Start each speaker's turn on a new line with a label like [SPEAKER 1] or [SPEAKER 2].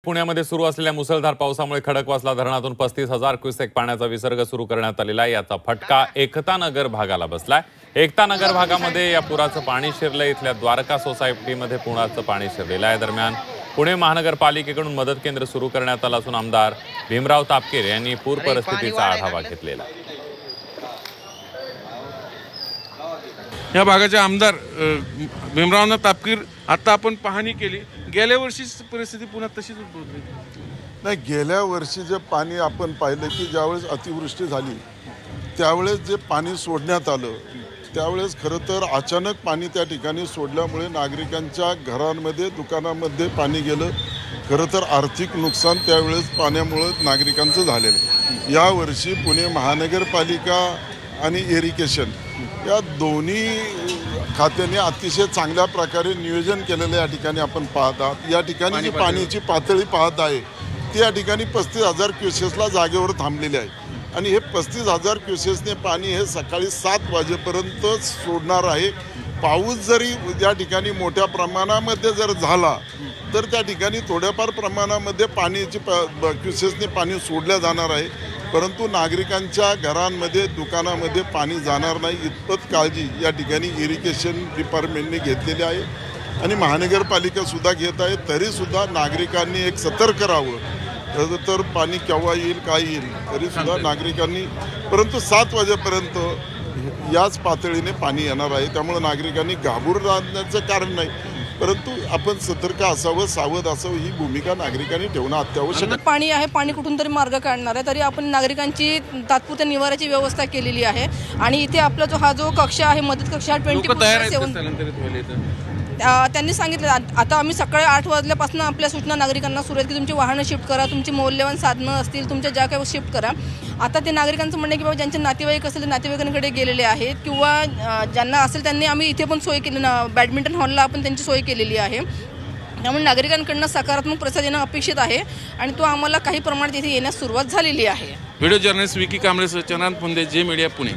[SPEAKER 1] पुण्यामध्ये सुरू असलेल्या मुसळधार पावसामुळे खडकवासला धरणातून 35,000 क्युसेक पाण्याचा विसर्ग सुरू करण्यात आलेला आहे। याचा फटका एकता नगर भागाला बसलाय। एकता नगर भागामध्ये या पुराचं पाणी शिरले। इथल्या द्वारका सोसायटीमध्ये पुराचं पाणी शिरलेलं आहे। दरम्यान पुणे महानगरपालिकेकडून मदत केंद्र सुरू करण्यात आलं असून आमदार भीमराव तापकीर यांनी पूर परिस्थितीचा आढावा घेतलेला आहे।
[SPEAKER 2] या भागाचे आमदार भीमराव तापकीर आता आपण पाहणी केली। गेल्या वर्षीची परिस्थिती पुन्हा तशीच उद्भवली
[SPEAKER 3] नाही। गेल्या वर्षी जे पाणी आपण पाहिलं की ज्यावेळेस अतिवृष्टी झाली त्यावेळेस जे पाणी सोडण्यात आलं त्यावेळेस खरं तर अचानक पाणी त्या ठिकाणी सोडल्यामुळे नागरिकांच्या घरांमध्ये दुकानांमध्ये पाणी गेलं। खरं तर आर्थिक नुकसान त्यावेळेस पाण्यामुळे नागरिकांचं झालेलं आहे। यावर्षी पुणे महानगरपालिका आणि इरिगेशन या दोन्ही खात्याने अतिशय चांगल्या प्रकारे नियोजन केलेलं या ठिकाणी आपण पाहत आहात। या ठिकाणी जी पाण्याची पातळी पाहत आहे ती या ठिकाणी 35,000 क्युसेसला जागेवर थांबलेली आहे आणि हे 35,000 क्युसेसने पाणी हे सकाळी 7 वाजेपर्यंत सोडणार आहे। पाऊस जरी या ठिकाणी मोठ्या प्रमाणामध्ये जर झाला तर त्या ठिकाणी थोड्याफार प्रमाणामध्ये पाण्याची क्युसेसने पाणी सोडल्या जाणार आहे, परंतु नागरिकांच्या घरांमध्ये दुकानामध्ये पाणी जाणार नाही इतपत काळजी या ठिकाणी इरिगेशन डिपार्टमेंटने घेतलेली आहे आणि महानगरपालिका घेत आहे। तरीसुद्धा नागरिकांनी एक सतर्क राहावं। तर पाणी केव्हा येईल काय येईल तरीसुद्धा नागरिकांनी, परंतु 7 वाजेपर्यंत याच पातळीने पाणी येणार आहे। त्यामुळे नागरिकांनी घाबरून राहण्याचं कारण नाही, परंतु आपण सतर्क असावं, सावध असावं ही भूमिका नागरिकांनी ठेवणं अत्यावश्यक आहे।
[SPEAKER 4] पाणी आहे, पाणी कुठून तरी मार्ग काढणार आहे, तरी आपण नागरिकांची तात्पुरत्या निवाऱ्याची व्यवस्था केलेली आहे आणि इथे आपला हा जो कक्ष आहे मदत कक्ष 24/7 त्यांनी सांगितलं। आता आम्ही सकाळी 8 वाजल्यापासून आपल्या सूचना नागरिकांना सुरू आहेत की तुमची वाहनं शिफ्ट करा, तुमची मौल्यवान साधनं असतील तुमच्या ज्या काही शिफ्ट करा। आता ते नागरिकांचं म्हणणं की बाबा ज्यांचे नातेवाईक असेल ते नातेवाईकांकडे गेलेले आहेत किंवा ज्यांना असेल त्यांनी आम्ही इथे पण सोय केली, बॅडमिंटन हॉलला आपण त्यांची सोय केलेली आहे। त्यामुळे नागरिकांकडून सकारात्मक प्रतिसाद येणं अपेक्षित आहे आणि तो आम्हाला काही प्रमाणात इथे येण्यास सुरुवात झालेली आहे।
[SPEAKER 2] व्हिडिओ जर्नलिस्ट विकी कांबळे, चंद्रकांत पुंदे, जे मीडिया, पुणे।